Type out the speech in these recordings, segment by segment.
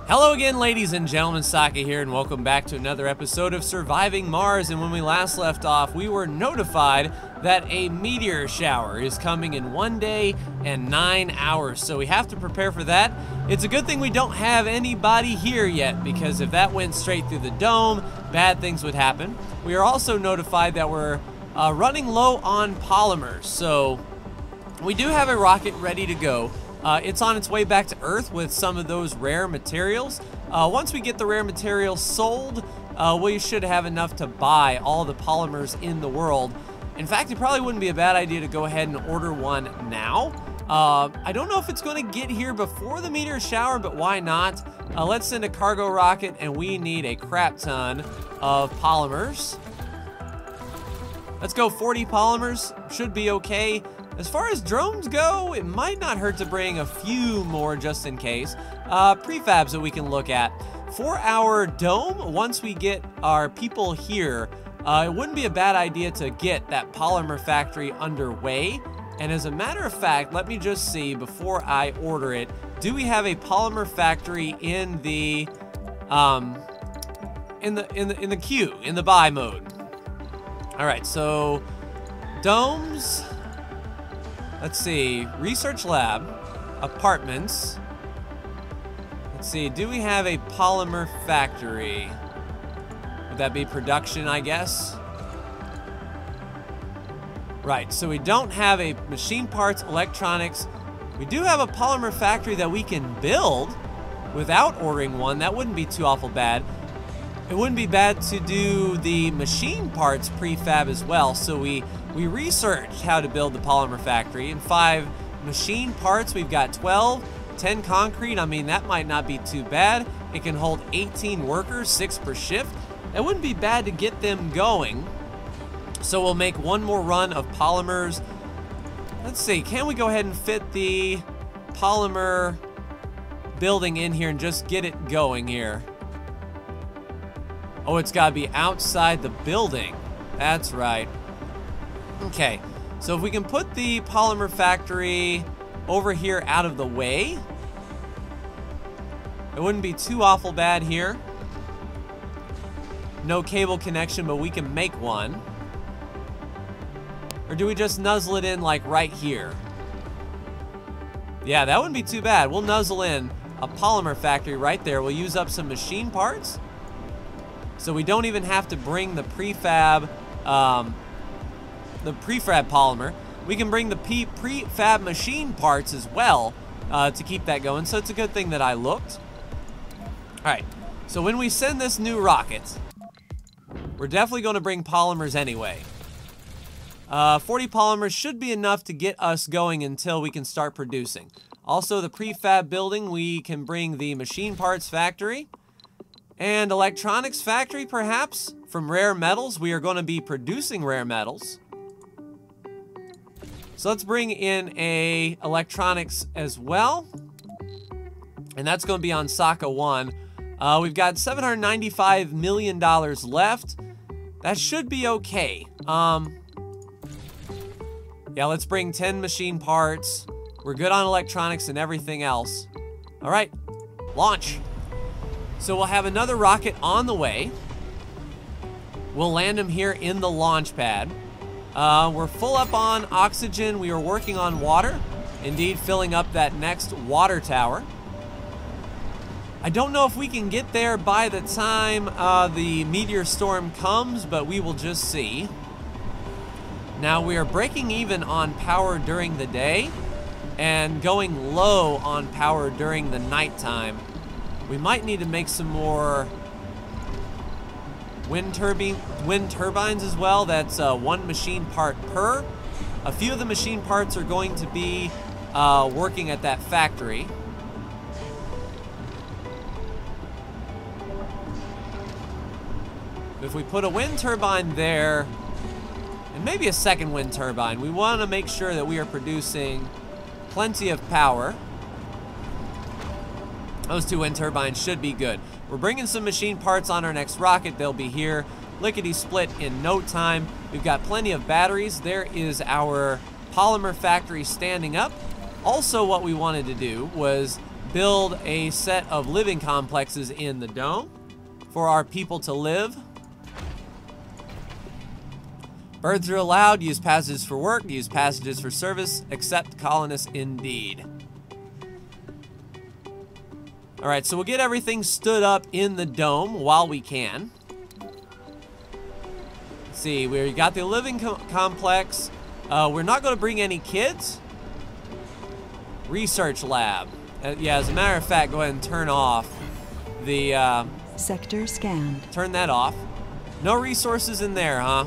Hello again, ladies and gentlemen, Saki here, and welcome back to another episode of Surviving Mars. And when we last left off, we were notified that a meteor shower is coming in 1 day and 9 hours, so we have to prepare for that. It's a good thing we don't have anybody here yet, because if that went straight through the dome, bad things would happen. We are also notified that we're running low on polymers, so we do have a rocket ready to go. It's on its way back to Earth with some of those rare materials. Once we get the rare materials sold, we should have enough to buy all the polymers in the world. In fact, it probably wouldn't be a bad idea to go ahead and order one now. I don't know if it's going to get here before the meteor shower, but why not? Let's send a cargo rocket, and we need a crap ton of polymers. Let's go 40 polymers, should be okay. As far as drones go, it might not hurt to bring a few more just in case. Prefabs that we can look at. For our dome, once we get our people here, it wouldn't be a bad idea to get that polymer factory underway. And as a matter of fact, let me just see before I order it, do we have a polymer factory in the queue, in the buy mode? All right, so domes. Let's see, research lab, apartments. Let's see, do we have a polymer factory? Would that be production, I guess? Right, so we don't have a machine parts, electronics. We do have a polymer factory that we can build without ordering one. That wouldn't be too awful bad. It wouldn't be bad to do the machine parts prefab as well. So we researched how to build the polymer factory. In 5 machine parts, we've got 12, 10 concrete. I mean, that might not be too bad. It can hold 18 workers, 6 per shift. It wouldn't be bad to get them going. So we'll make one more run of polymers. Let's see, can we go ahead and fit the polymer building in here and just get it going here? Oh, it's gotta be outside the building. That's right. Okay, so if we can put the polymer factory over here out of the way, it wouldn't be too awful bad here. No cable connection, but we can make one. Or do we just nuzzle it in like right here? Yeah, that wouldn't be too bad. We'll nuzzle in a polymer factory right there. We'll use up some machine parts, so we don't even have to bring the prefab polymer. We can bring the prefab machine parts as well to keep that going. So it's a good thing that I looked. All right, so when we send this new rocket, we're definitely going to bring polymers anyway. 40 polymers should be enough to get us going until we can start producing. Also, the prefab building, we can bring the machine parts factory and electronics factory, perhaps. From rare metals, we are going to be producing rare metals. So let's bring in a electronics as well. And that's going to be on Saka 1. We've got $795 million left. That should be okay. Yeah, let's bring 10 machine parts. We're good on electronics and everything else. All right, launch. So we'll have another rocket on the way. We'll land him here in the launch pad. We're full up on oxygen. We are working on water. Indeed, filling up that next water tower. I don't know if we can get there by the time the meteor storm comes, but we will just see. Now, we are breaking even on power during the day and going low on power during the nighttime. We might need to make some more wind turbines as well. That's 1 machine part per. A few of the machine parts are going to be working at that factory. If we put a wind turbine there, and maybe a second wind turbine, we want to make sure that we are producing plenty of power. Those 2 wind turbines should be good. We're bringing some machine parts on our next rocket. They'll be here lickety-split in no time. We've got plenty of batteries. There is our polymer factory standing up. Also, what we wanted to do was build a set of living complexes in the dome for our people to live. Birds are allowed, use passages for work, use passages for service, except colonists indeed. All right, so we'll get everything stood up in the dome while we can. Let's see, we got the living complex. We're not going to bring any kids. Research lab. Yeah, as a matter of fact, go ahead and turn off the... Sector scanned. Turn that off. No resources in there, huh?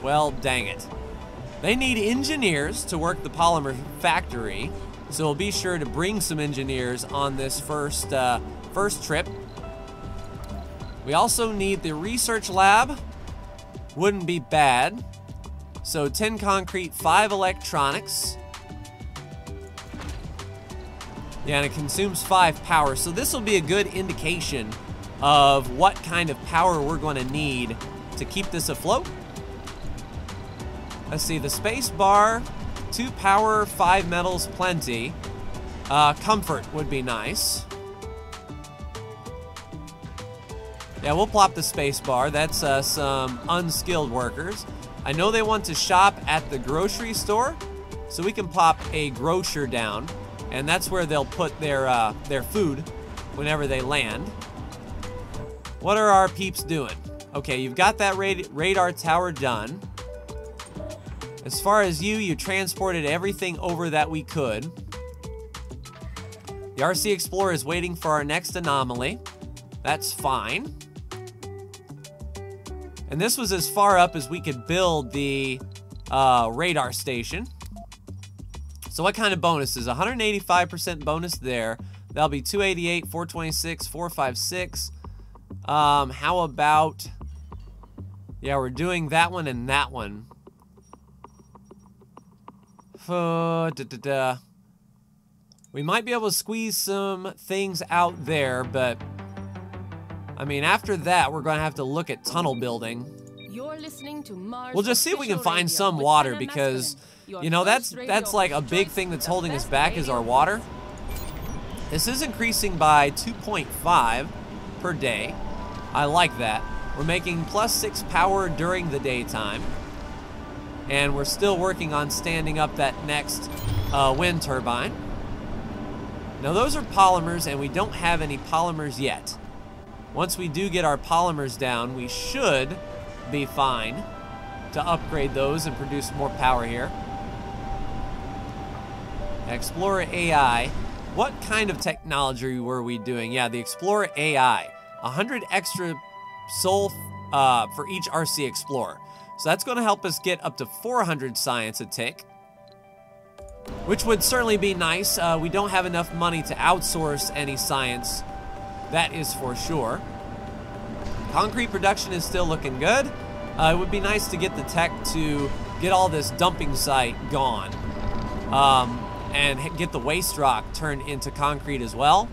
Well, dang it. They need engineers to work the polymer factory, so we'll be sure to bring some engineers on this first trip. We also need the research lab. Wouldn't be bad. So 10 concrete, 5 electronics. Yeah, and it consumes 5 power. So this will be a good indication of what kind of power we're going to need to keep this afloat. Let's see, the space bar, 2 power, 5 metals, plenty. Comfort would be nice. Yeah, we'll plop the space bar. That's some unskilled workers. I know they want to shop at the grocery store, so we can pop a grocer down, and that's where they'll put their food whenever they land. What are our peeps doing? Okay, you've got that radar tower done. As far as you transported everything over that we could. The RC Explorer is waiting for our next anomaly. That's fine. And this was as far up as we could build the radar station. So what kind of bonuses? 185% bonus there. That'll be 288, 426, 456. How about... Yeah, we're doing that one and that one. We might be able to squeeze some things out there, but I mean, after that, we're going to have to look at tunnel building. You're listening to Mars. We'll just see if we can find some water because, you know, that's like a big thing that's holding us back is our water. This is increasing by 2.5 per day. I like that. We're making +6 power during the daytime. And we're still working on standing up that next wind turbine. Now those are polymers, and we don't have any polymers yet. Once we do get our polymers down, we should be fine to upgrade those and produce more power here. Explorer AI. What kind of technology were we doing? Yeah, the Explorer AI. 100 extra soul for each RC Explorer. So that's going to help us get up to 400 science a tick, which would certainly be nice. We don't have enough money to outsource any science, that is for sure. Concrete production is still looking good. It would be nice to get the tech to get all this dumping site gone and get the waste rock turned into concrete as well.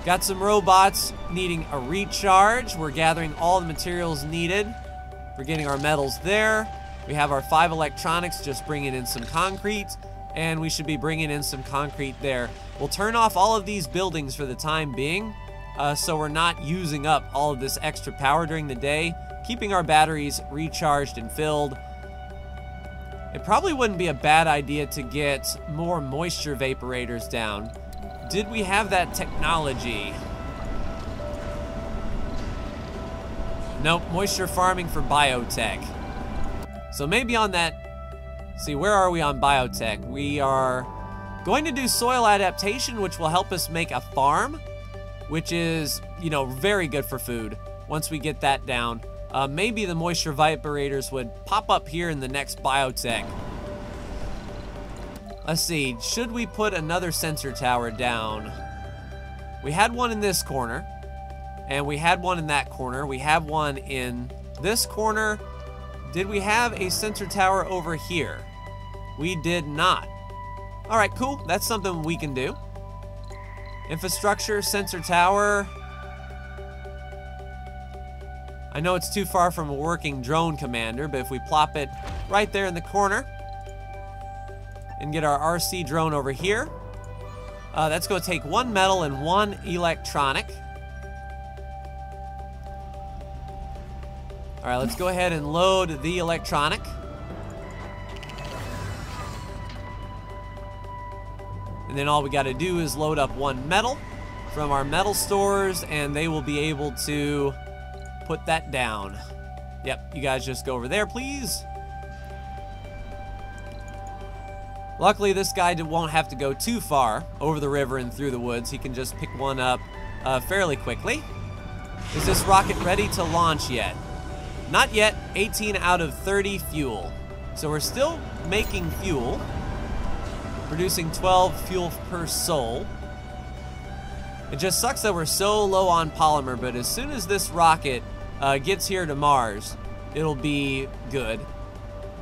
Got some robots needing a recharge. We're gathering all the materials needed. We're getting our metals there. We have our 5 electronics just bringing in some concrete, and we should be bringing in some concrete there. We'll turn off all of these buildings for the time being, so we're not using up all of this extra power during the day, keeping our batteries recharged and filled. It probably wouldn't be a bad idea to get more moisture vaporators down. Did we have that technology? Nope, moisture farming for biotech. So maybe on that, see, where are we on biotech? We are going to do soil adaptation, which will help us make a farm, which is, you know, very good for food once we get that down. Maybe the moisture vaporators would pop up here in the next biotech. Let's see, should we put another sensor tower down? We had one in this corner. And we had one in that corner. We have one in this corner. Did we have a sensor tower over here? We did not. All right, cool. That's something we can do. Infrastructure, sensor tower. I know it's too far from a working drone commander, but if we plop it right there in the corner and get our RC drone over here, That's going to take 1 metal and 1 electronic. All right, let's go ahead and load the electronic. And then all we got to do is load up 1 metal from our metal stores, and they will be able to put that down. Yep, you guys just go over there, please. Luckily, this guy won't have to go too far over the river and through the woods. He can just pick one up fairly quickly. Is this rocket ready to launch yet? Not yet. 18 out of 30 fuel. So we're still making fuel, producing 12 fuel per sol. It just sucks that we're so low on polymer, but as soon as this rocket gets here to Mars, it'll be good.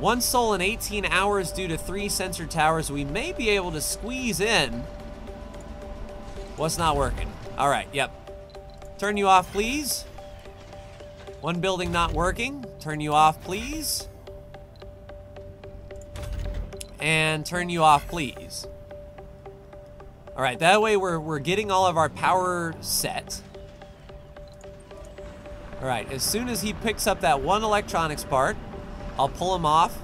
1 sol in 18 hours due to 3 sensor towers. We may be able to squeeze in. What's not working? All right, yep. Turn you off, please. 1 building not working. Turn you off, please. And turn you off, please. All right, that way we're getting all of our power set. All right, as soon as he picks up that 1 electronics part, I'll pull him off,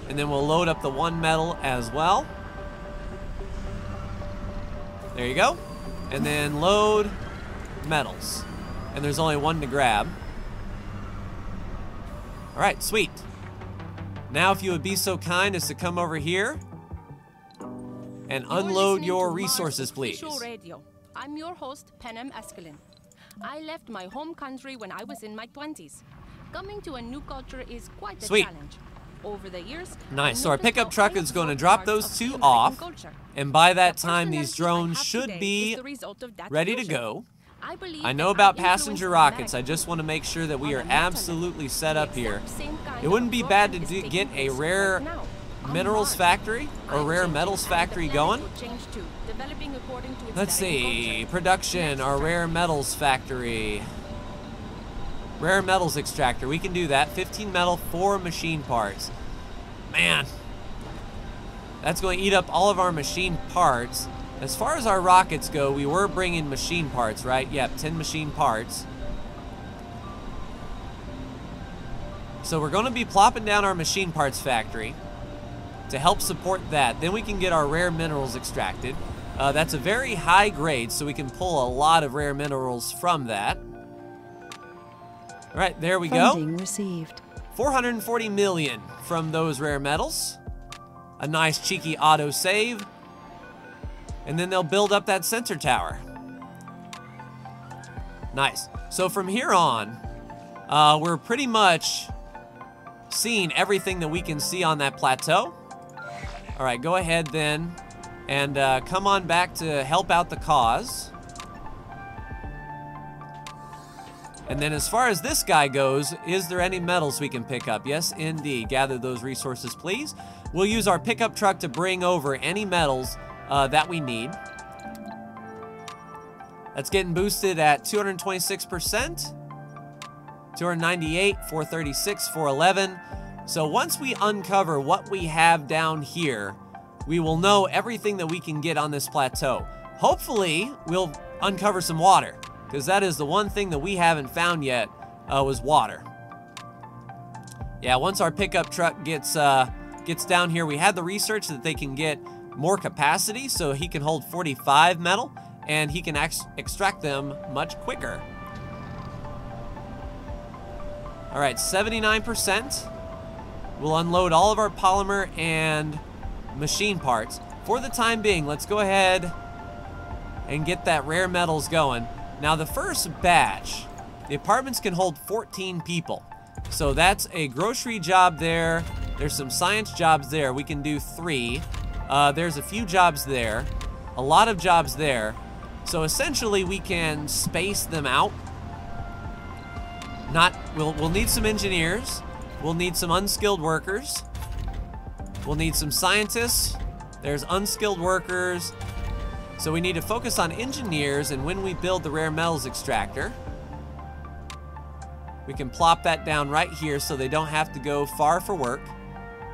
and then we'll load up the 1 metal as well. There you go. And then load metals. And there's only 1 to grab. All right, sweet. Now if you would be so kind as to come over here and unload your resources, please. Radio. I'm your host, Penem Eskelin. I left my home country when I was in my 20s. Coming to a new culture is quite a challenge. Over the years, nice. So our pickup truck is going to drop those 2 off, and by that time these drones should be ready to go. I know about passenger rockets. I just want to make sure that we are absolutely set up here. It wouldn't be bad to get a rare minerals factory or rare metals factory going. Let's see, production, our rare metals factory. Rare metals extractor, we can do that. 15 metal, 4 machine parts. Man, that's going to eat up all of our machine parts. As far as our rockets go, we were bringing machine parts, right? Yep, 10 machine parts. So we're going to be plopping down our machine parts factory to help support that. Then we can get our rare minerals extracted. That's a very high grade, so we can pull a lot of rare minerals from that. All right, there we go. Funding received. 440 million from those rare metals. A nice cheeky auto save. And then they'll build up that sensor tower. Nice. So from here on, we're pretty much seeing everything that we can see on that plateau. All right, go ahead then and come on back to help out the cause. And then as far as this guy goes, is there any metals we can pick up? Yes, indeed. Gather those resources, please. We'll use our pickup truck to bring over any metals that we need. That's getting boosted at 226%, 298, 436, 411. So once we uncover what we have down here, we will know everything that we can get on this plateau. Hopefully, we'll uncover some water, because that is the one thing that we haven't found yet, was water. Yeah, once our pickup truck gets down here, we had the research that they can get more capacity, so he can hold 45 metal, and he can extract them much quicker. All right, 79%. We'll unload all of our polymer and machine parts. For the time being, let's go ahead and get that rare metals going. Now, the first batch, the apartments can hold 14 people. So that's a grocery job there. There's some science jobs there. We can do 3. There's a few jobs there. A lot of jobs there. So essentially, we can space them out. We'll need some engineers. We'll need some unskilled workers. We'll need some scientists. There's unskilled workers. So we need to focus on engineers, and when we build the rare metals extractor, we can plop that down right here so they don't have to go far for work.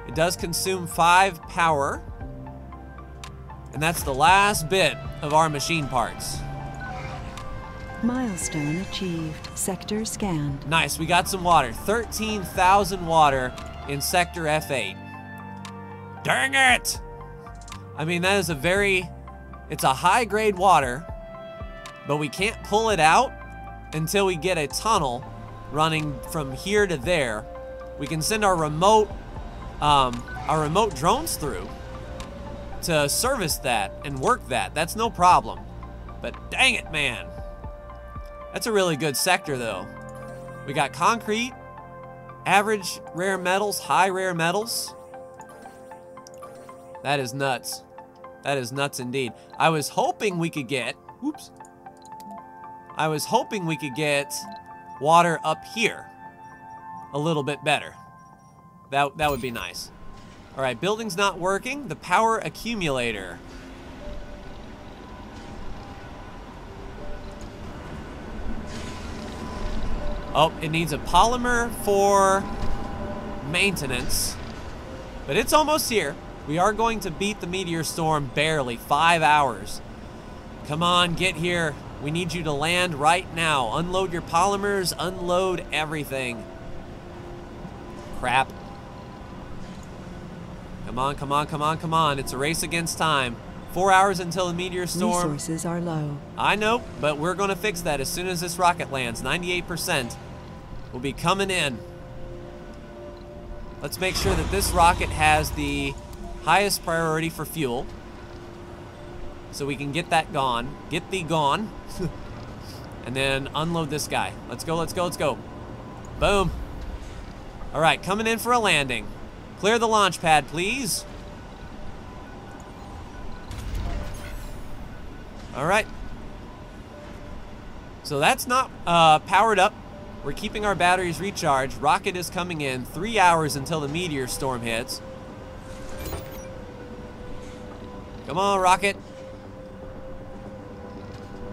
It does consume 5 power. And that's the last bit of our machine parts. Milestone achieved. Sector scanned. Nice, we got some water. 13,000 water in Sector F8. Dang it! I mean, that is it's a high-grade water, but we can't pull it out until we get a tunnel running from here to there. We can send our remote drones through to service that and work that. That's no problem. But dang it, man. That's a really good sector, though. We got concrete, average rare metals, high rare metals. That is nuts. That is nuts indeed. I was hoping we could get, I was hoping we could get water up here a little bit better. That would be nice. All right, building's not working. The power accumulator. Oh, it needs a polymer for maintenance, but it's almost here. We are going to beat the meteor storm barely. 5 hours. Come on, get here. We need you to land right now. Unload your polymers, unload everything. Crap. Come on, come on, come on, come on. It's a race against time. 4 hours until the meteor storm. Resources are low. I know, but we're gonna fix that as soon as this rocket lands. 98% will be coming in. Let's make sure that this rocket has the highest priority for fuel, so we can get that gone. Get thee gone. And then unload this guy. Let's go, let's go, let's go. Boom. All right, coming in for a landing. Clear the launch pad, please. All right. So that's not powered up. We're keeping our batteries recharged. Rocket is coming in. 3 hours until the meteor storm hits. Come on, rocket.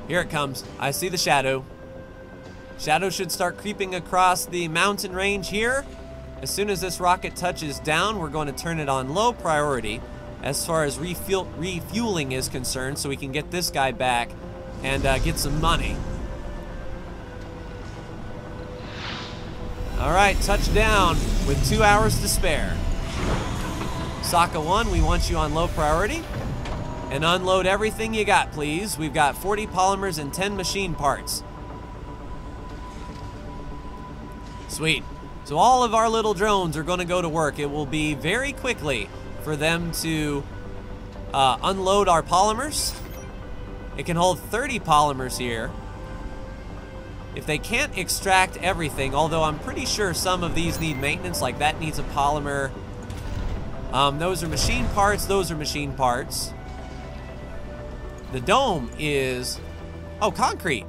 Here it comes. I see the shadow. Shadow should start creeping across the mountain range here. As soon as this rocket touches down, we're going to turn it on low priority as far as refueling is concerned, so we can get this guy back and get some money. All right, touchdown with 2 hours to spare. Sokka 1, we want you on low priority. And unload everything you got, please. We've got 40 polymers and 10 machine parts. Sweet. So all of our little drones are going to go to work. It will be very quickly for them to unload our polymers. It can hold 30 polymers here. If they can't extract everything, although I'm pretty sure some of these need maintenance, like that needs a polymer. Those are machine parts, those are machine parts. The dome is, oh, concrete.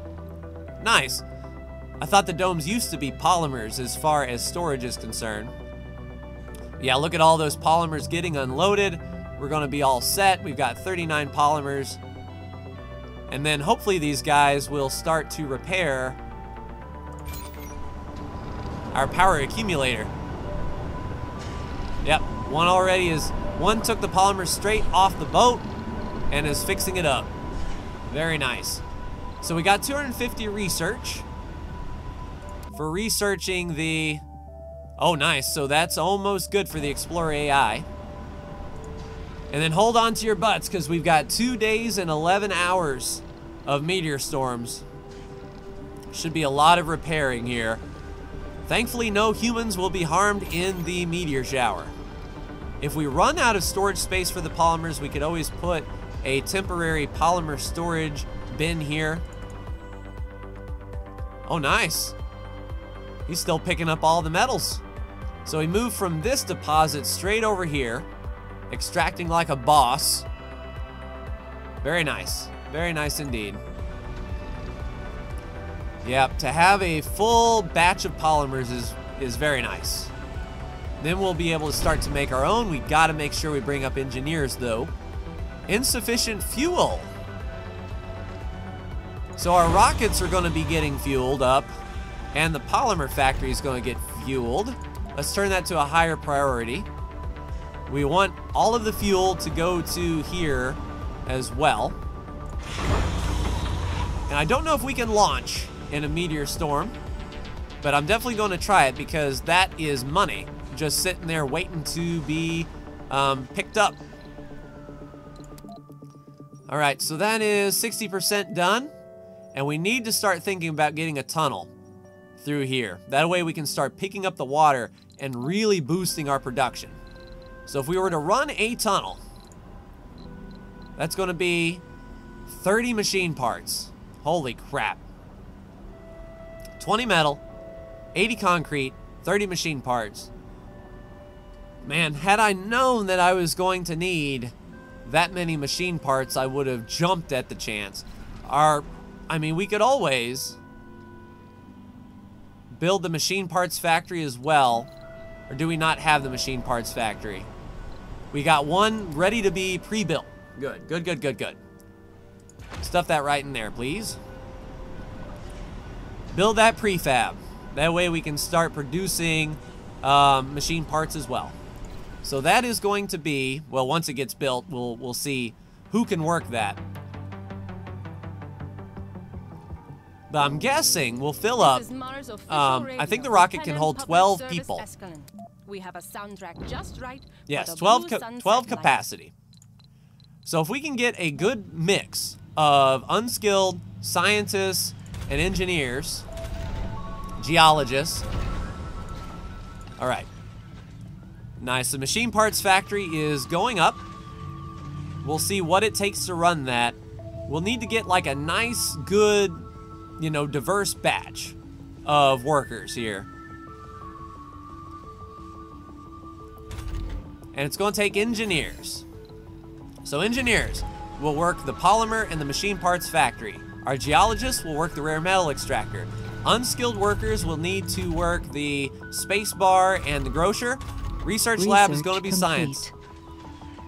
Nice. I thought the domes used to be polymers as far as storage is concerned. Yeah, look at all those polymers getting unloaded. We're gonna be all set. We've got 39 polymers. And then hopefully these guys will start to repair our power accumulator. Yep, one took the polymer straight off the boat and is fixing it up. Very nice. So we got 250 research for researching the, oh nice, so that's almost good for the Explorer AI. And then hold on to your butts, because we've got 2 days and 11 hours of meteor storms. Should be a lot of repairing here. Thankfully, no humans will be harmed in the meteor shower. If we run out of storage space for the polymers, we could always put a temporary polymer storage bin here. Oh, nice. He's still picking up all the metals. So we move from this deposit straight over here, extracting like a boss. Very nice. Very nice indeed. Yep, to have a full batch of polymers is very nice. Then we'll be able to start to make our own. We gotta make sure we bring up engineers though. Insufficient fuel. So our rockets are gonna be getting fueled up, and the polymer factory is gonna get fueled. Let's turn that to a higher priority. We want all of the fuel to go to here as well. And I don't know if we can launch in a meteor storm, but I'm definitely going to try it because that is money just sitting there waiting to be picked up. All right, so that is 60% done, and we need to start thinking about getting a tunnel through here. That way we can start picking up the water and really boosting our production. So if we were to run a tunnel, that's going to be 30 machine parts. Holy crap. 20 metal, 80 concrete, 30 machine parts. Man, had I known that I was going to need that many machine parts, I would have jumped at the chance. I mean, we could always build the machine parts factory as well. Or do we not have the machine parts factory? We got one ready to be pre-built. Good, good, good, good, good. Stuff that right in there, please. Build that prefab. That way we can start producing machine parts as well. So that is going to be, well, once it gets built, we'll see who can work that. But I'm guessing we'll fill up. I think the rocket can hold 12 people. We have a soundtrack just right. Yes, 12 capacity. So if we can get a good mix of unskilled scientists and engineers, geologists. All right. Nice. The machine parts factory is going up. We'll see what it takes to run that. We'll need to get like a nice, good, you know, diverse batch of workers here. And it's going to take engineers. So engineers will work the polymer and the machine parts factory. Our geologists will work the rare metal extractor. Unskilled workers will need to work the space bar and the grocer. Research lab is going to be science.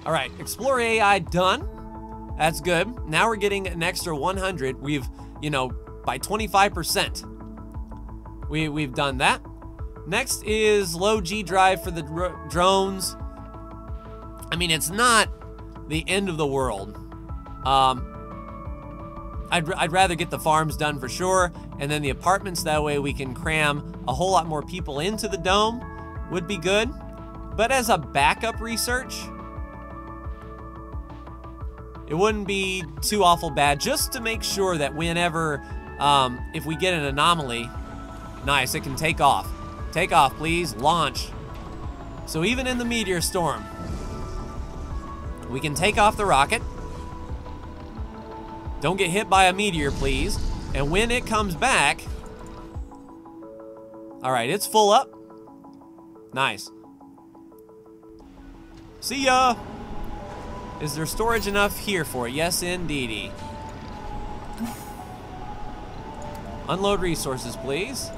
All right, Explore AI done. That's good. Now we're getting an extra 100. We've, you know, by 25%. We've done that. Next is low G drive for the drones. I mean, it's not the end of the world. I'd rather get the farms done for sure, and then the apartments, that way we can cram a whole lot more people into the dome would be good. But as a backup research, it wouldn't be too awful bad, just to make sure that whenever, if we get an anomaly, nice, it can take off. Take off, please, launch. So even in the meteor storm, we can take off the rocket. Don't get hit by a meteor, please. And when it comes back, all right, it's full up. Nice. See ya. Is there storage enough here for it? Yes, indeedy. Unload resources, please.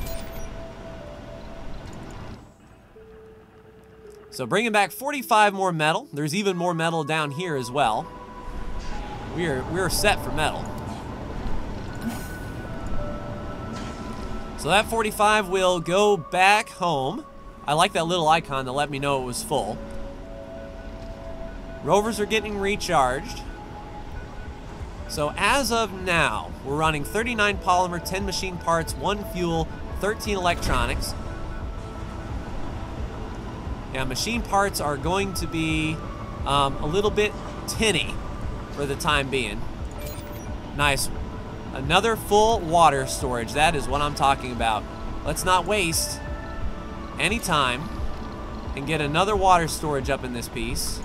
So bringing back 45 more metal. There's even more metal down here as well. We're set for metal. So that 45 will go back home. I like that little icon to let me know it was full. Rovers are getting recharged. So as of now, we're running 39 polymer, 10 machine parts, 1 fuel, 13 electronics. Yeah, machine parts are going to be a little bit tinny for the time being. Nice. Another full water storage. That is what I'm talking about. Let's not waste any time and get another water storage up in this piece.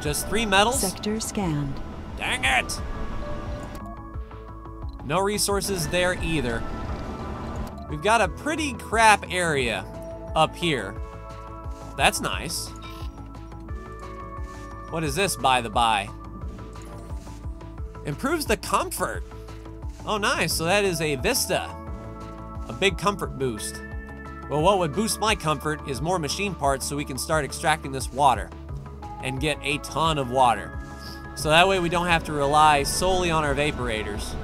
Just 3 metals. Sector scanned. Dang it! No resources there either. We've got a pretty crap area up here. That's nice. What is this, by the by? Improves the comfort. Oh, nice. So that is a Vista. A big comfort boost. Well, what would boost my comfort is more machine parts so we can start extracting this water and get a ton of water. So that way we don't have to rely solely on our vaporators.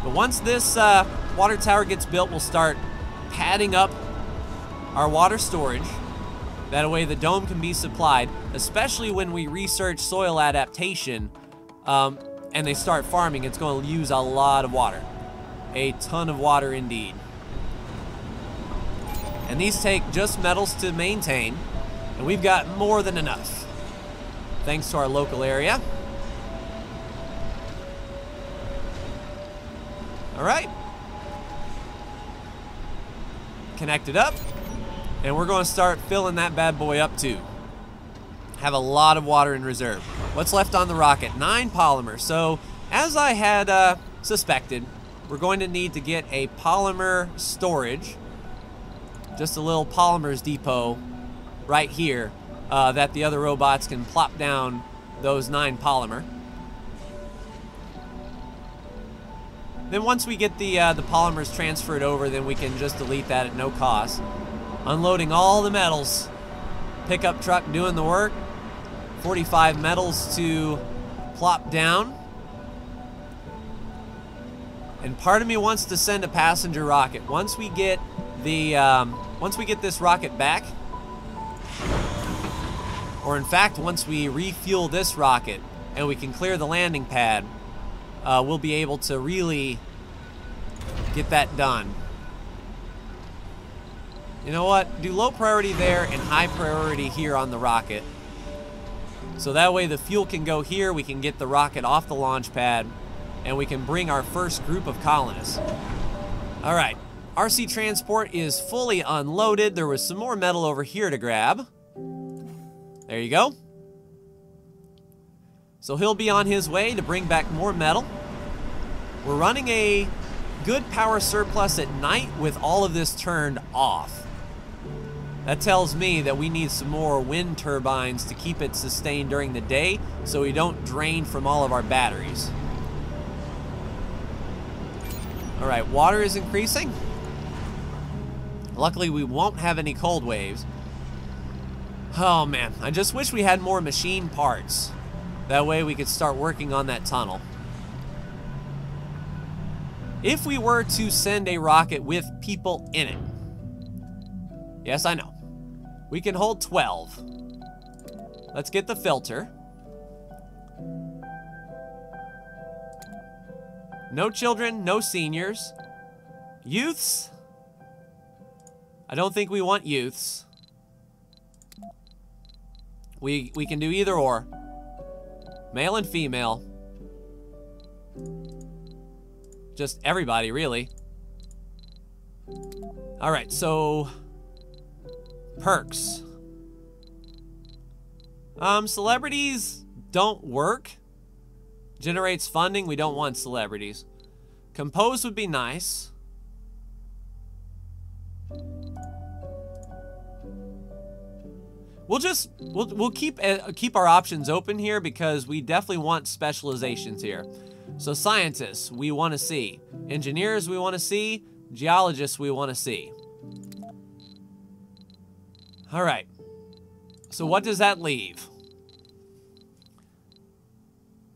But once this water tower gets built, we'll start padding up our water storage. That way the dome can be supplied, especially when we research soil adaptation and they start farming. It's going to use a lot of water. A ton of water indeed. And these take just metals to maintain, and we've got more than enough, thanks to our local area. All right. Connected up, and we're going to start filling that bad boy up too. Have a lot of water in reserve. What's left on the rocket? 9 polymer. So, as I had suspected, we're going to need to get a polymer storage, just a little polymers depot right here that the other robots can plop down those 9 polymer. Then once we get the polymers transferred over, then we can just delete that at no cost. Unloading all the metals. Pickup truck doing the work. 45 metals to plop down. And part of me wants to send a passenger rocket. Once we get this rocket back, or in fact, once we refuel this rocket and we can clear the landing pad, we'll be able to really get that done. You know what? Do low priority there and high priority here on the rocket. So that way the fuel can go here, we can get the rocket off the launch pad, and we can bring our first group of colonists. All right, RC transport is fully unloaded. There was some more metal over here to grab. There you go. So he'll be on his way to bring back more metal. We're running a good power surplus at night with all of this turned off. That tells me that we need some more wind turbines to keep it sustained during the day so we don't drain from all of our batteries. All right, water is increasing. Luckily, we won't have any cold waves. Oh man, I just wish we had more machine parts. That way we could start working on that tunnel. If we were to send a rocket with people in it, yes, I know, we can hold 12. Let's get the filter. No children, no seniors. Youths? I don't think we want youths. We can do either or. Male and female. Just everybody, really. All right, so perks. Celebrities don't work. Generates funding. We don't want celebrities. Compose would be nice. We'll keep our options open here because we definitely want specializations here. So scientists, we want to see. Engineers, we want to see. Geologists, we want to see. All right. So what does that leave?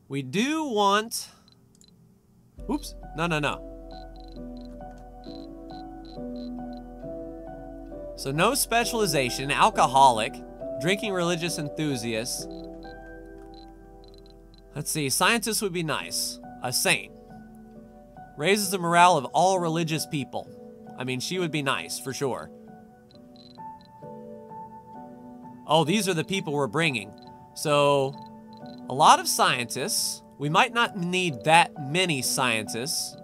We do want... Oops. No. So no specialization. Alcoholic. Drinking religious enthusiasts. Let's see. Scientists would be nice. A saint. Raises the morale of all religious people. I mean, she would be nice, for sure. Oh, these are the people we're bringing. So, a lot of scientists. We might not need that many scientists.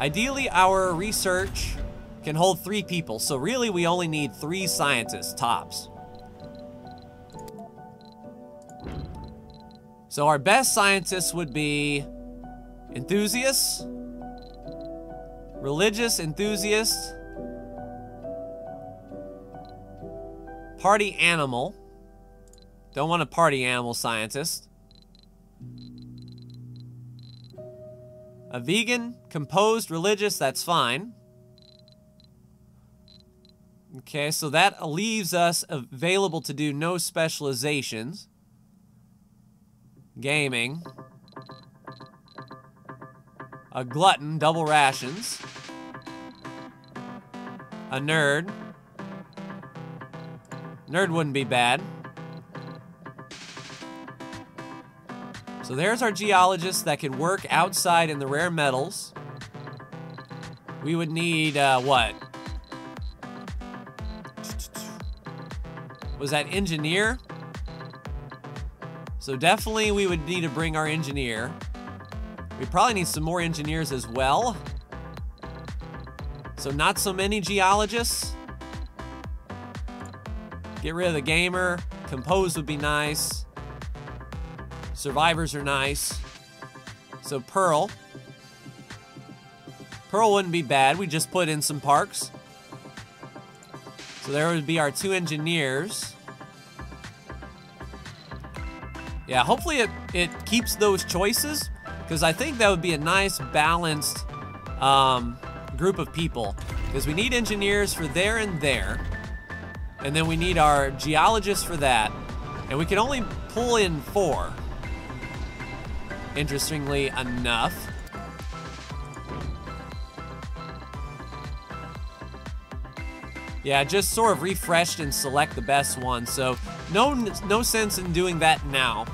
Ideally, our research can hold 3 people. So really, we only need 3 scientists, tops. So our best scientists would be enthusiasts, religious enthusiasts, party animal. Don't want a party animal scientist. A vegan, composed, religious, that's fine. Okay, so that leaves us available to do no specializations. Gaming. A glutton, double rations. A nerd. Nerd wouldn't be bad. So there's our geologists that can work outside in the rare metals. We would need, what? Was that engineer? So definitely we would need to bring our engineer. We probably need some more engineers as well. So not so many geologists. Get rid of the gamer. Compose would be nice. Survivors are nice. So Pearl. Pearl wouldn't be bad. We just put in some parks. So there would be our 2 engineers. Yeah, hopefully it keeps those choices, because I think that would be a nice balanced group of people. Because we need engineers for there and there. And then we need our geologists for that. And we can only pull in 4. Interestingly enough. Yeah, just sort of refreshed and select the best one. So no sense in doing that now.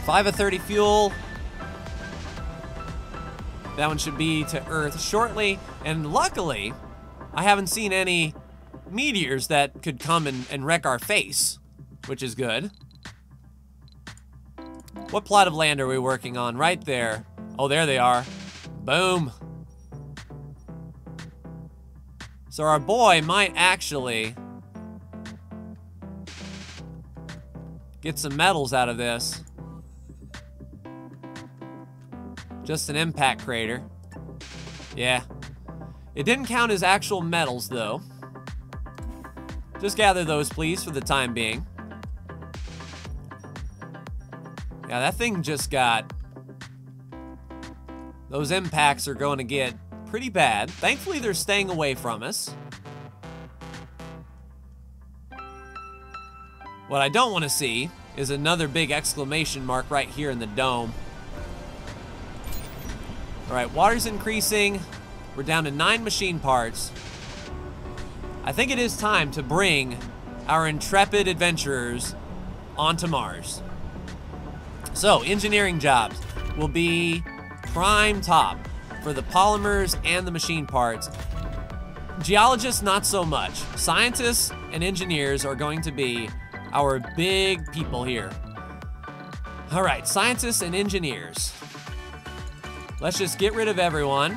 5 of 30 fuel. That one should be to Earth shortly. And luckily, I haven't seen any meteors that could come and wreck our face, which is good. What plot of land are we working on? Right there. Oh, there they are. Boom. So our boy might actually get some metals out of this. Just an impact crater. Yeah. It didn't count as actual metals, though. Just gather those, please, for the time being. Yeah, that thing just got... Those impacts are going to get pretty bad. Thankfully, they're staying away from us. What I don't want to see is another big exclamation mark right here in the dome. All right, water's increasing. We're down to 9 machine parts. I think it is time to bring our intrepid adventurers onto Mars. So, engineering jobs will be prime top for the polymers and the machine parts. Geologists, not so much. Scientists and engineers are going to be our big people here. All right, scientists and engineers. Let's just get rid of everyone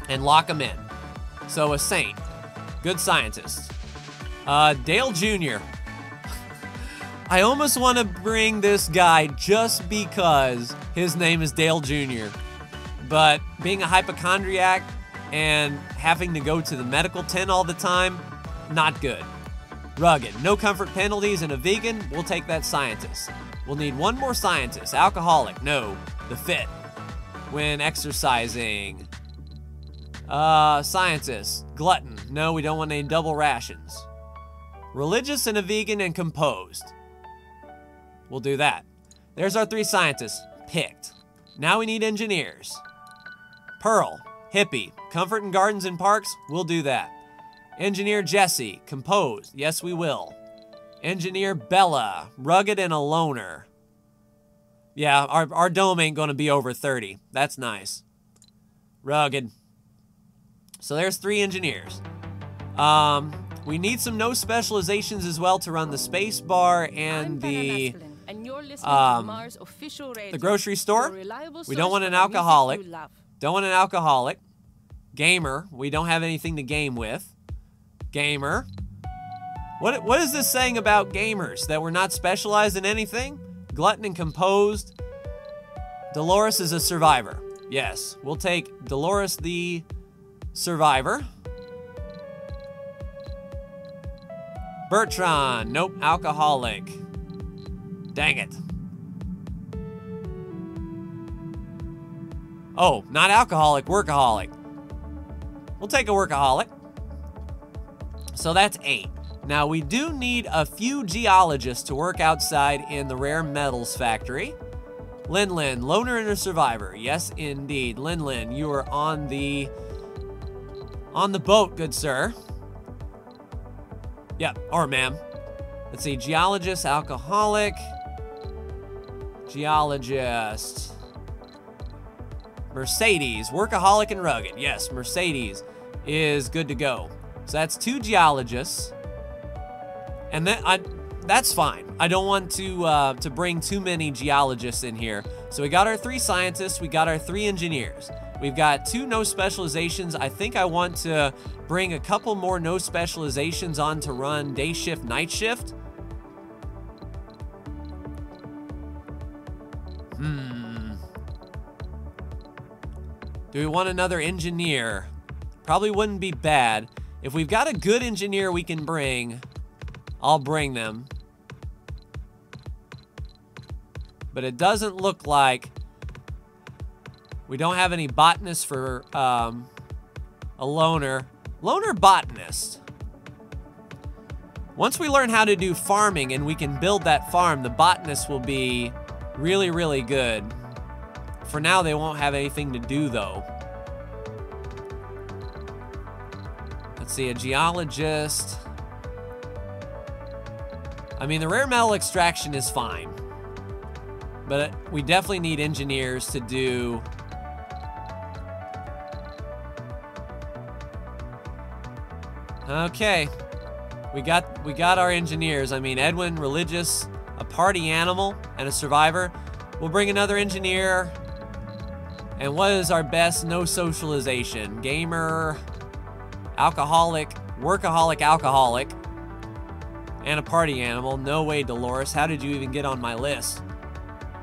and lock them in. So a saint, good scientist. Dale Jr. I almost want to bring this guy just because his name is Dale Jr. But being a hypochondriac and having to go to the medical tent all the time, not good. Rugged, no comfort penalties, and a vegan, we'll take that scientist. We'll need one more scientist. Alcoholic, no. The fit. When exercising. Scientist. Glutton, no, we don't want any double rations. Religious and a vegan and composed. We'll do that. There's our 3 scientists. Picked. Now we need engineers. Pearl, hippie, comfort and gardens and parks, we'll do that. Engineer Jesse, composed, yes we will. Engineer Bella, rugged and a loner. Yeah, our dome ain't gonna be over 30. That's nice. Rugged. So there's 3 engineers. We need some no specializations as well to run the space bar and the grocery store. We don't want an alcoholic. Don't want an alcoholic. Gamer. We don't have anything to game with. Gamer. What is this saying about gamers? That we're not specialized in anything? Glutton and composed. Dolores is a survivor. Yes, we'll take Dolores the survivor. Bertrand. Nope, alcoholic. Dang it. Oh, not alcoholic, workaholic. We'll take a workaholic. So that's 8. Now we do need a few geologists to work outside in the rare metals factory. Lin, loner and a survivor. Yes, indeed. Lin, you are on the On the boat, good sir. Yep, or ma'am. Let's see, geologist, alcoholic. Geologist. Mercedes, workaholic and rugged. Yes, Mercedes is good to go. So that's 2 geologists. And that's fine. I don't want to bring too many geologists in here. So we got our 3 scientists, we got our 3 engineers. We've got 2 no specializations. I think I want to bring a couple more no specializations on to run day shift, night shift. Do we want another engineer? Probably wouldn't be bad. If we've got a good engineer we can bring, I'll bring them. But it doesn't look like we don't have any botanists for a loner. Loner botanist. Once we learn how to do farming and we can build that farm, the botanist will be really, really good. For now, they won't have anything to do, though. Let's see, a geologist. I mean, the rare metal extraction is fine. But we definitely need engineers to do... Okay. We got our engineers. I mean, Edwin, religious, a party animal, and a survivor. We'll bring another engineer. And what is our best no socialization? Gamer, alcoholic, workaholic, alcoholic, and a party animal. No way, Dolores. How did you even get on my list?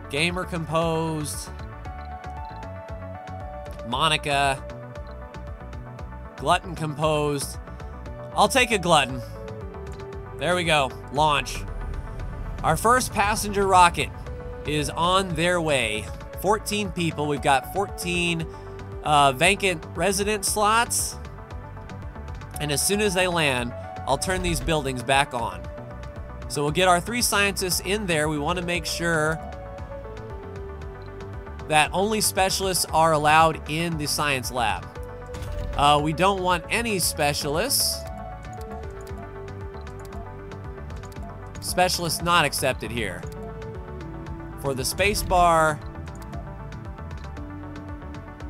Gamer composed. Monica. Glutton composed. I'll take a glutton. There we go. Launch. Our first passenger rocket is on their way. 14 people. We've got 14 vacant resident slots. And as soon as they land, I'll turn these buildings back on. So we'll get our 3 scientists in there. We want to make sure that only specialists are allowed in the science lab. We don't want any specialists. Specialists not accepted here. For the space bar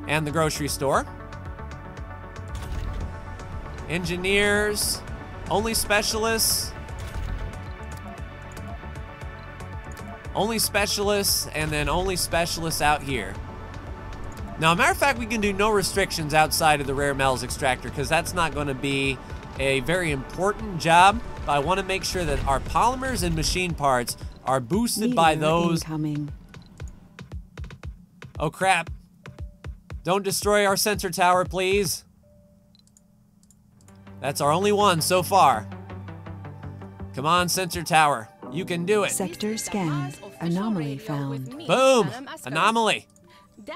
and the grocery store. Engineers, only specialists. Only specialists, and then only specialists out here. Now, a matter of fact, we can do no restrictions outside of the rare metals extractor because that's not going to be a very important job. But I want to make sure that our polymers and machine parts are boosted by those. Incoming. Oh, crap. Don't destroy our sensor tower, please. That's our only one so far. Come on, sensor tower. You can do it. Sector scanned. Anomaly found. Boom! Anomaly.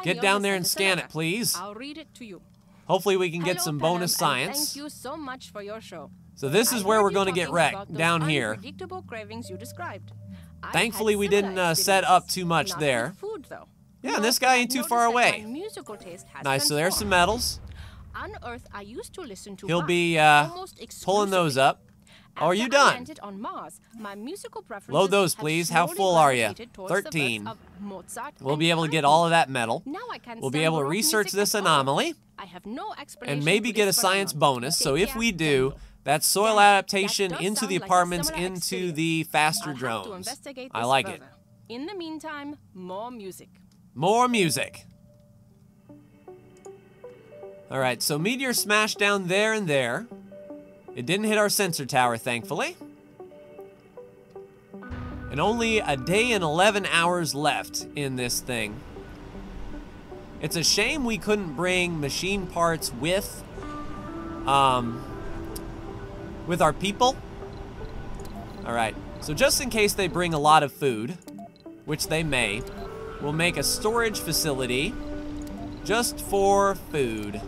Get down there and scan it, please. I'll read it to you. Hopefully we can get some bonus science. Thank you so much for your show. So this is where we're going to get wrecked, down here. Cravings you described. Thankfully we didn't set up too much there. Food, though. Yeah, and this guy ain't too far away. Nice, so there's some metals. On Earth, I used to listen to He'll be almost pulling those up. Oh, are you done? On Mars, my musical Load those, please. How full are you? 13. We'll be able to get all of that metal. We'll be able to research this anomaly. I have no and maybe get a science bonus. So if we do, that's soil adaptation into the apartments, into the faster drones. I like it. In the meantime, more music. More music. All right, so meteor smashed down there and there. It didn't hit our sensor tower, thankfully. And only a day and 11 hours left in this thing. It's a shame we couldn't bring machine parts with our people. All right, so just in case they bring a lot of food, which they may, we'll make a storage facility just for food.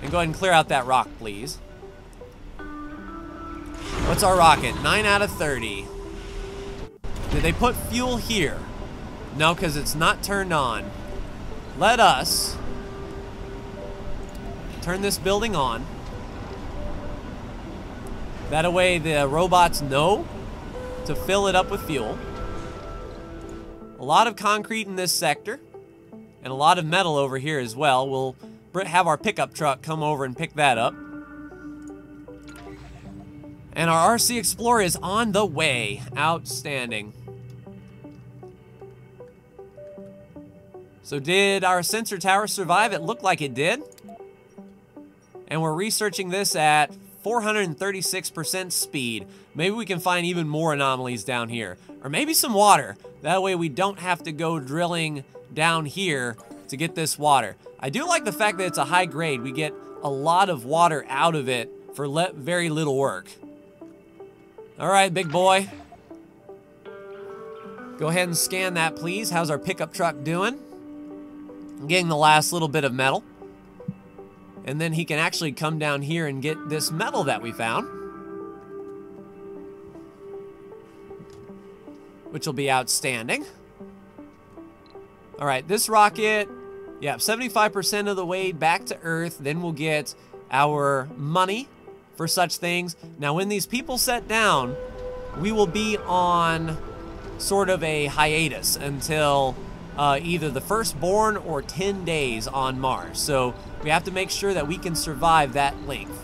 And go ahead and clear out that rock, please. What's our rocket? 9 out of 30. Did they put fuel here? No, because it's not turned on. Let us turn this building on. That way the robots know to fill it up with fuel. A lot of concrete in this sector, and a lot of metal over here as well. We'll have our pickup truck come over and pick that up. And our RC Explorer is on the way. Outstanding. So did our sensor tower survive? It looked like it did. And we're researching this at 436% speed. Maybe we can find even more anomalies down here. Or maybe some water. That way we don't have to go drilling down here to get this water. I do like the fact that it's a high grade. We get a lot of water out of it for very little work. All right, big boy. Go ahead and scan that, please. How's our pickup truck doing? I'm getting the last little bit of metal. And then he can actually come down here and get this metal that we found, which will be outstanding. All right, this rocket, yeah, 75% of the way back to Earth. Then we'll get our money for such things. Now, when these people set down, we will be on sort of a hiatus until either the firstborn or 10 days on Mars. So we have to make sure that we can survive that length.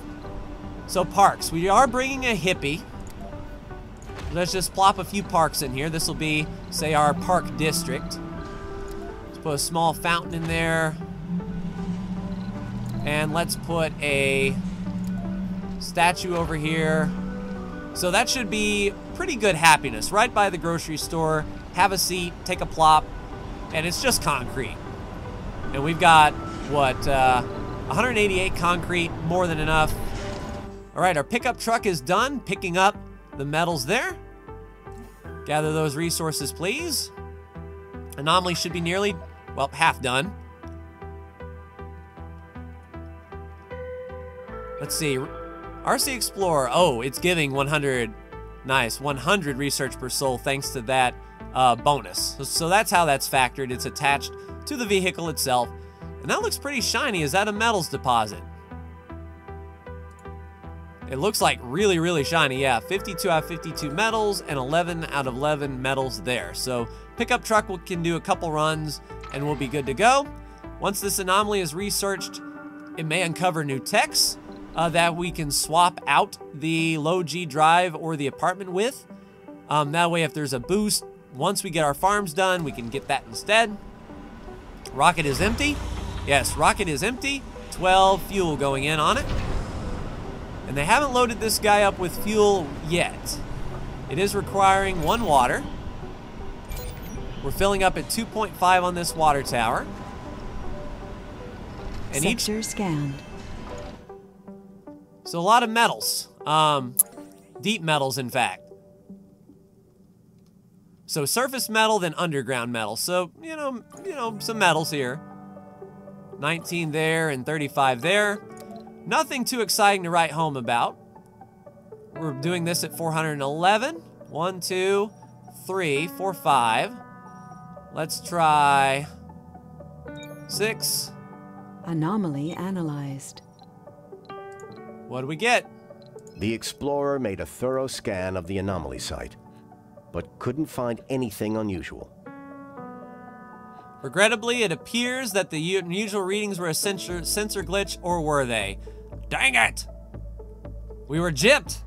So parks, we are bringing a hippie. Let's just plop a few parks in here. This will be, say, our park district. Let's put a small fountain in there. And let's put a statue over here. So that should be pretty good happiness. Right by the grocery store, have a seat, take a plop, and it's just concrete. And we've got, what, 188 concrete, more than enough. All right, our pickup truck is done picking up the metals there. Gather those resources, please. Anomaly should be nearly, well, half done. Let's see. RC Explorer, oh, it's giving 100, nice, 100 research per soul thanks to that bonus. So that's how that's factored. It's attached to the vehicle itself. And that looks pretty shiny. Is that a metals deposit? It looks like really, really shiny. Yeah, 52 out of 52 metals and 11 out of 11 metals there. So pickup truck can do a couple runs and we'll be good to go. Once this anomaly is researched, it may uncover new techs that we can swap out the low G drive or the apartment with. That way, if there's a boost, once we get our farms done, we can get that instead. Rocket is empty. Yes, rocket is empty. 12 fuel going in on it. And they haven't loaded this guy up with fuel yet. It is requiring 1 water. We're filling up at 2.5 on this water tower. And Sector scanned. So a lot of metals. Deep metals, in fact. So surface metal, then underground metal. So, you know, some metals here. 19 there and 35 there. Nothing too exciting to write home about. We're doing this at 411. 1, 2, 3, 4, 5. Let's try 6. Anomaly analyzed. What do we get? The Explorer made a thorough scan of the anomaly site, but couldn't find anything unusual. Regrettably, it appears that the unusual readings were a sensor glitch, or were they? Dang it! We were gypped!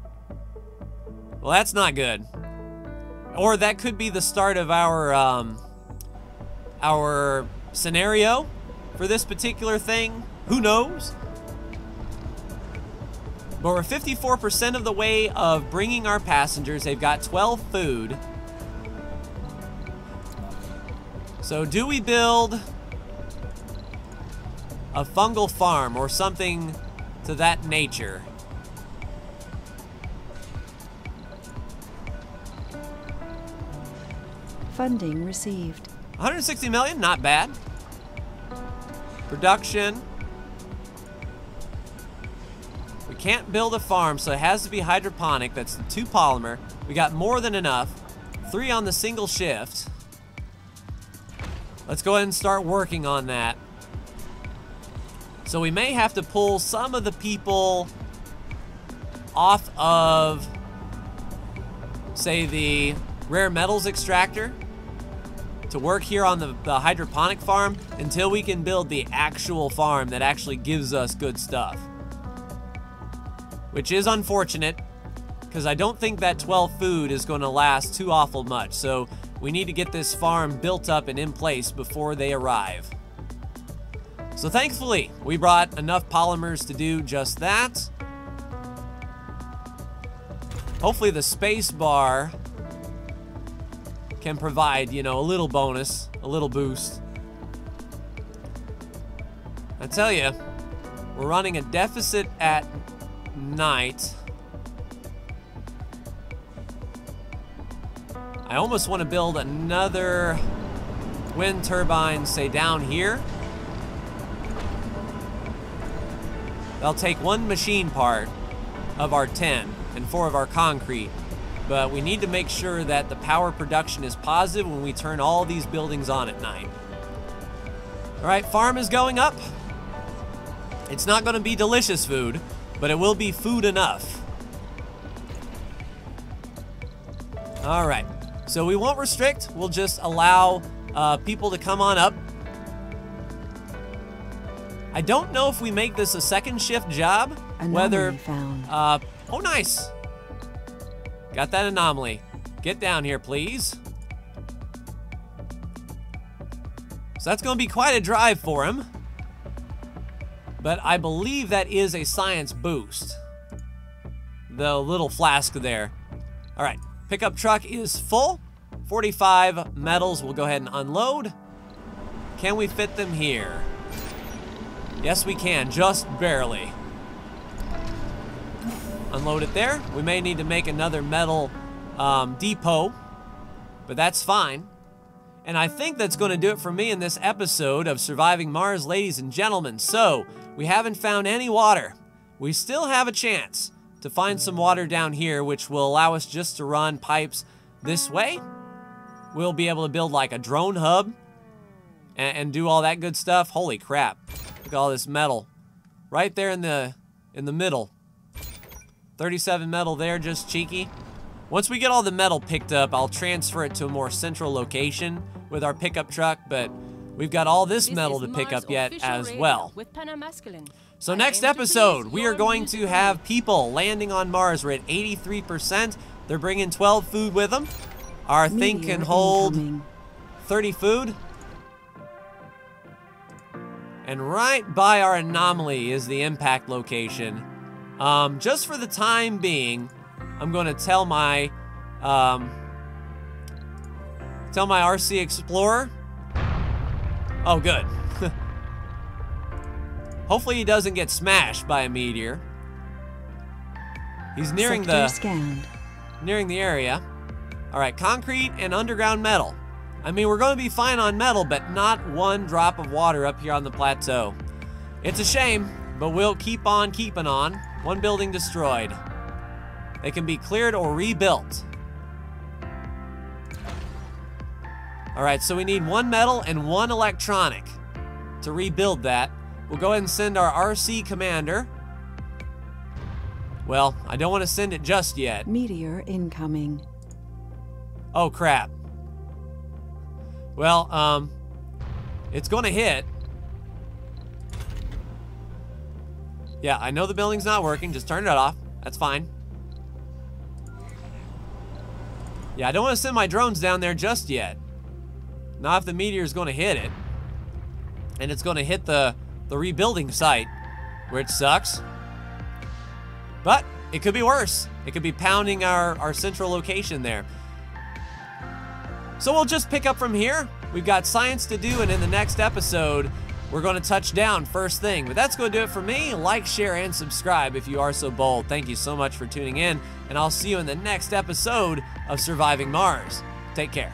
Well, that's not good. Or that could be the start of our scenario for this particular thing. Who knows? But we're 54% of the way of bringing our passengers. They've got 12 food. So do we build a fungal farm or something to that nature? Funding received. 160 million, not bad. Production. We can't build a farm, so it has to be hydroponic. That's the 2 polymer. We got more than enough. 3 on the single shift. Let's go ahead and start working on that. So we may have to pull some of the people off of, say, the rare metals extractor to work here on the hydroponic farm until we can build the actual farm that actually gives us good stuff. Which is unfortunate, because I don't think that 12 food is going to last too awful much. So we need to get this farm built up and in place before they arrive. So thankfully, we brought enough polymers to do just that. Hopefully the space bar can provide, you know, a little bonus, a little boost. I tell you, we're running a deficit at night. I almost want to build another wind turbine, say down here. That'll take one machine part of our 10 and 4 of our concrete, but we need to make sure that the power production is positive when we turn all these buildings on at night. All right, farm is going up. It's not going to be delicious food, but it will be food enough. All right, so we won't restrict. We'll just allow people to come on up. I don't know if we make this a second shift job. Anomaly found. Oh, nice. Got that anomaly. Get down here, please. So that's going to be quite a drive for him. But I believe that is a science boost. The little flask there. All right, pickup truck is full. 45 metals. We'll go ahead and unload. Can we fit them here? Yes, we can, just barely. Unload it there. We may need to make another metal depot, but that's fine. And I think that's going to do it for me in this episode of Surviving Mars, ladies and gentlemen. So, we haven't found any water. We still have a chance to find some water down here, which will allow us just to run pipes this way. We'll be able to build like a drone hub and do all that good stuff. Holy crap. Look at all this metal right there in the middle. 37 metal there, just cheeky. Once we get all the metal picked up, I'll transfer it to a more central location with our pickup truck, but we've got all this metal to pick up yet as well. So next episode, we are going to have people landing on Mars. We're at 83%. They're bringing 12 food with them. Our thing can hold 30 food. And right by our anomaly is the impact location. Just for the time being, I'm going to tell my RC Explorer. Oh, good. Hopefully he doesn't get smashed by a meteor. He's nearing nearing the area. All right, concrete and underground metal. I mean, we're going to be fine on metal, but not one drop of water up here on the plateau. It's a shame, but we'll keep on keeping on. One building destroyed. They can be cleared or rebuilt. All right, so we need one metal and one electronic to rebuild that. We'll go ahead and send our RC commander. Well, I don't want to send it just yet. Meteor incoming. Oh, crap. Well, it's going to hit. Yeah, I know the building's not working. Just turn it off. That's fine. Yeah, I don't want to send my drones down there just yet. Not if the meteor's going to hit it. And it's going to hit the rebuilding site, which sucks. But it could be worse. It could be pounding our central location there. So we'll just pick up from here. We've got science to do, and in the next episode, we're going to touch down first thing. But that's going to do it for me. Like, share, and subscribe if you are so bold. Thank you so much for tuning in, and I'll see you in the next episode of Surviving Mars. Take care.